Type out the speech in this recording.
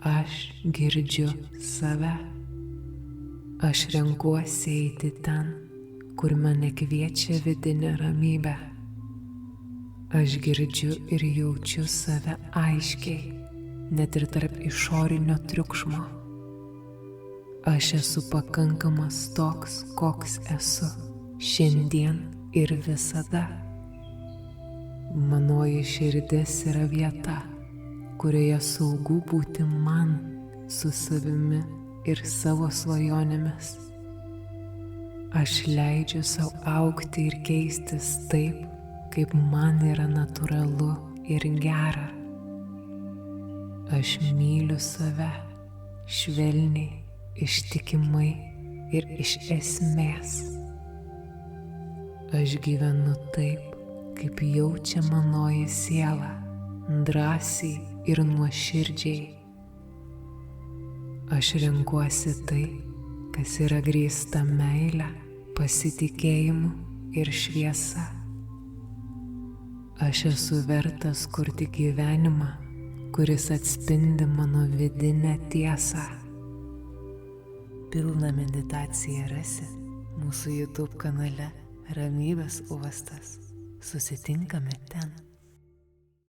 Aš girdžiu save. Aš renkuosi eiti ten, kur mane kviečia vidinė ramybė. Aš girdžiu ir jaučiu save aiškiai, net ir tarp išorinio triukšmo. Aš esu pakankamas toks, koks esu, šiandien ir visada. Manoji širdis yra vieta, kurioje saugu būti man su savimi ir savo svajonėmis. Aš leidžiu sau augti ir keistis taip, kaip man yra natūralu ir gera. Aš myliu save švelniai, ištikimai ir iš esmės. Aš gyvenu taip, kaip jaučia manoji siela, drąsiai ir nuoširdžiai. Aš renkuosi tai, kas yra grįsta meile, pasitikėjimu ir šviesa. Aš esu vertas kurti gyvenimą, kuris atspindi mano vidinę tiesą. Pilną meditaciją rasi mūsų YouTube kanale Ramybės uostas. Susitinkame ten.